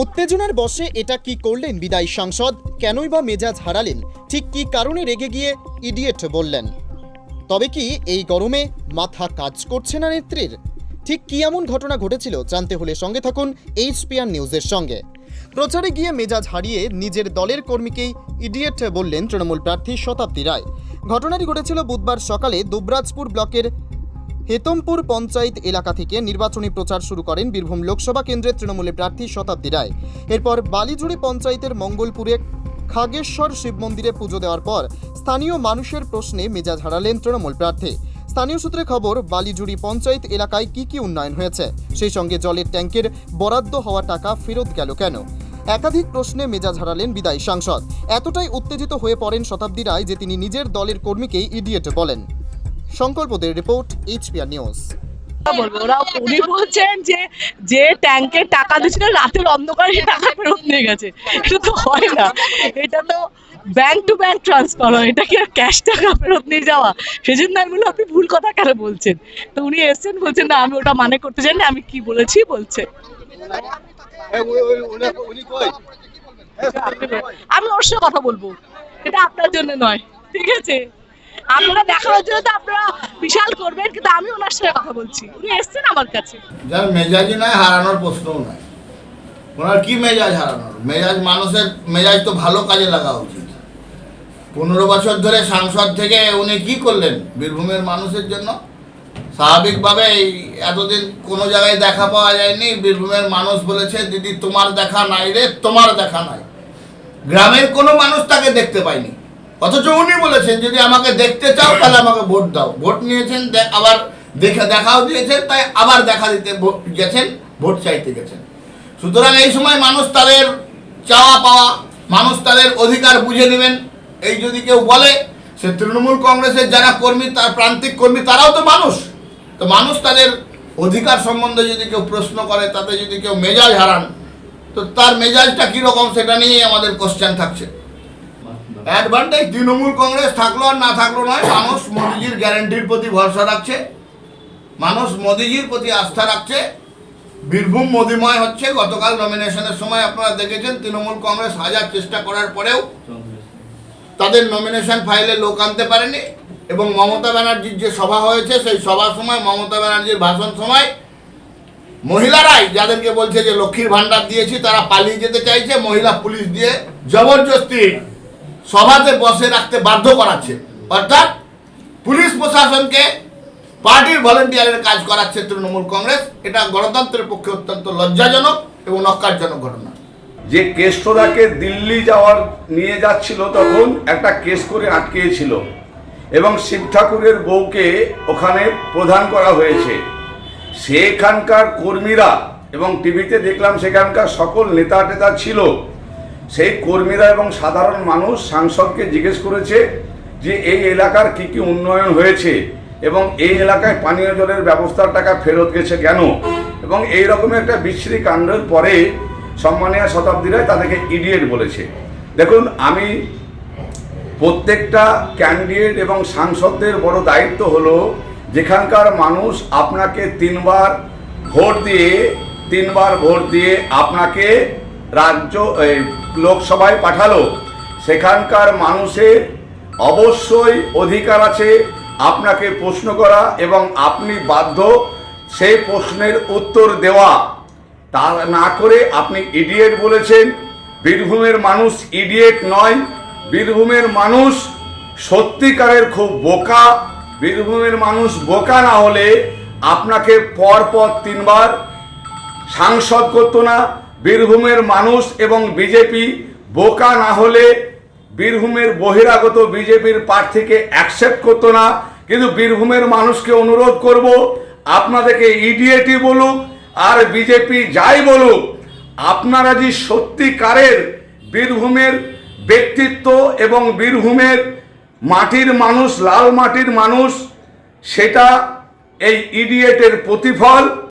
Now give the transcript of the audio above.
উত্তেজনার বশে এটা কি করলেন বিদায়ী সাংসদ? কেনই বা মেজাজ হারালেন? ঠিক কি কারণে রেগে গিয়ে ইডিয়েট বললেন? তবে কি এই গরমে মাথা কাজ করছে না নেত্রীর? ঠিক কি এমন ঘটনা ঘটেছিল জানতে হলে সঙ্গে থাকুন HPR নিউজের সঙ্গে। প্রচারে গিয়ে মেজাজ হারিয়ে নিজের দলের কর্মীকেই ইডিয়েট বললেন তৃণমূল প্রার্থী শতাব্দী রায়। ঘটনাটি ঘটেছিল বুধবার সকালে দুবরাজপুর ব্লকের হেতমপুর পঞ্চায়েত এলাকা থেকে নির্বাচনী প্রচার শুরু করেন বীরভূম লোকসভা কেন্দ্রের তৃণমূলের প্রার্থী শতাব্দী রায়। এরপর বালিজুড়ি পঞ্চায়েতের মঙ্গলপুরে খাগেশ্বর শিব মন্দিরে পুজো দেওয়ার পর স্থানীয় মানুষের প্রশ্নে মেজাজ হারালেন তৃণমূল প্রার্থী। স্থানীয় সূত্রে খবর, বালিজুড়ি পঞ্চায়েত এলাকায় কি উন্নয়ন হয়েছে, সেই সঙ্গে জলের ট্যাঙ্কের বরাদ্দ হওয়া টাকা ফেরত গেল কেন, একাধিক প্রশ্নে মেজাজ হারালেন বিদায়ী সাংসদ। এতটাই উত্তেজিত হয়ে পড়েন শতাব্দী রায় যে তিনি নিজের দলের কর্মীকেই ইডিয়েট বলেন। সংকল্পদের রিপোর্ট, HPR নিউজ। উনি বলছেন যে ট্যাঙ্কের টাকা দিয়েছিল রাতের অন্ধকারে টাকা ফেরত নিয়ে গেছে। এটা তো হয় না, এটা তো ব্যাংক টু ব্যাংক ট্রান্সফার হয়, এটা কি ক্যাশ টাকা ফেরত নিয়ে যাওয়া? সেজন্য আমি বললাম আপনি ভুল কথা কেন বলছেন। তো উনি এসছেন, বলছেন না আমি ওটা মানে করতে চাই না, আমি কি বলেছি বলছে। আমি ওর সাথে কথা বলবো, এটা আপনার জন্য নয়, ঠিক আছে? আপনারা দেখানোর জন্য তো আপনারা বিশাল করবেন, কিন্তু আমি ওনার সাথে কথা বলছি, উনি এসছেন আমার কাছে। যার মেজাজই নয়, হারানোর প্রশ্নও নয়। ওনার কি মেজাজ হারানোর? মেজাজ, মানুষের মেজাজ তো ভালো কাজে লাগা উচিত। 15 বছর ধরে সাংসদ থেকে উনি কি করলেন বীরভূমের মানুষের জন্য? স্বাভাবিকভাবে এতদিন কোনো জায়গায় দেখা পাওয়া যায়নি। বীরভূমের মানুষ বলেছে দিদি তোমার দেখা নাই রে, তোমার দেখা নাই। গ্রামের কোনো মানুষ তাকে দেখতে পায়নি, অথচ উনি বলেছেন যদি আমাকে দেখতে চাও তাহলে আমাকে ভোট দাও। ভোট নিয়েছেন, আবার দেখাও দিয়েছেন, তাই আবার দেখা দিতে গেছেন, ভোট চাইতে গেছেন। সুতরাং এই সময় মানুষ তাদের চাওয়া পাওয়া, মানুষ তাদের অধিকার বুঝে নেবেন। এই যদি কেউ বলে সে তৃণমূল কংগ্রেসের যারা কর্মী, তার প্রান্তিক কর্মী, তারাও তো মানুষ। তো মানুষ তাদের অধিকার সম্বন্ধে যদি কেউ প্রশ্ন করে, তাতে যদি কেউ মেজাজ হারান, তো তার মেজাজটা কীরকম সেটা নিয়েই আমাদের কোশ্চেন থাকছে। অ্যাডভান্টেজ তৃণমূল কংগ্রেস থাকলো আর না থাকলো নয়, মানুষ মোদিজির গ্যারান্টির প্রতি ভরসা রাখছে, মানুষ মোদিজির প্রতি আস্থা রাখছে। বীরভূম মোদিময় হচ্ছে। গতকাল নমিনেশনের সময় আপনারা দেখেছেন তৃণমূল কংগ্রেস হাজার চেষ্টা করার পরেও তাদের নমিনেশন ফাইলে লোক আনতে পারেনি, এবং মমতা ব্যানার্জির যে সভা হয়েছে সেই সভার সময়, মমতা ব্যানার্জির ভাষণ সময় মহিলারাই যাদেরকে বলছে যে লক্ষ্মীর ভাণ্ডার দিয়েছি, তারা পালিয়ে যেতে চাইছে। মহিলা পুলিশ দিয়ে জবরদস্তি সভাতে বসে রাখতে বাধ্য করাচ্ছে, অর্থাৎ পুলিশ প্রশাসনকে পার্টির ভলেন্টিয়ারের কাজ করাচ্ছে তৃণমূল কংগ্রেস। এটা গণতন্ত্রের পক্ষে অত্যন্ত লজ্জাজনক এবং নক্কারজনক ঘটনা। যে কেষ্টদাকে দিল্লি নিয়ে যাচ্ছিল, তখন একটা কেস করে আটকেছিল এবং শিব ঠাকুরের বউকে ওখানে প্রধান করা হয়েছে। সেখানকার কর্মীরা, এবং টিভিতে দেখলাম সেখানকার সকল নেতা টেতা ছিল, সেই কর্মীরা এবং সাধারণ মানুষ সাংসদকে জিজ্ঞেস করেছে যে এই এলাকার কি উন্নয়ন হয়েছে এবং এই এলাকায় পানীয় জলের ব্যবস্থার টাকা ফেরত গেছে কেন। এবং এই রকমের একটা বিশ্রী কাণ্ডের পরে সম্মানীয় শতাব্দী রায় তাদেরকে ইডিয়েট বলেছে। দেখুন, আমি প্রত্যেকটা ক্যান্ডিডেট এবং সাংসদদের বড় দায়িত্ব হলো, যেখানকার মানুষ আপনাকে তিনবার ভোট দিয়ে আপনাকে লোকসভায় পাঠালো, সেখানকার মানুষের অবশ্যই অধিকার আছে আপনাকে প্রশ্ন করা, এবং আপনি বাধ্য সেই প্রশ্নের উত্তর দেওয়া। তা না করে আপনি ইডিয়েট বলেছেন। বীরভূমের মানুষ ইডিয়েট নয়, বীরভূমের মানুষ সত্যিকারের খুব বোকা। বীরভূমের মানুষ বোকা না হলে আপনাকে পরপর 3 বার সাংসদ করতো না। বীরভূমের মানুষ এবং বিজেপি বোকা না হলে বীরভূমের বহিরাগত বিজেপির প্রার্থীকে অ্যাকসেপ্ট করতো না। কিন্তু বীরভূমের মানুষকে অনুরোধ করব, আপনাদেরকে ইডিয়েটই বলুক আর বিজেপি যাই বলুক, আপনারা যে সত্যিকারের বীরভূমের ব্যক্তিত্ব এবং বীরভূমের মাটির মানুষ, লাল মাটির মানুষ, সেটা এই ইডিয়েটের প্রতিফল।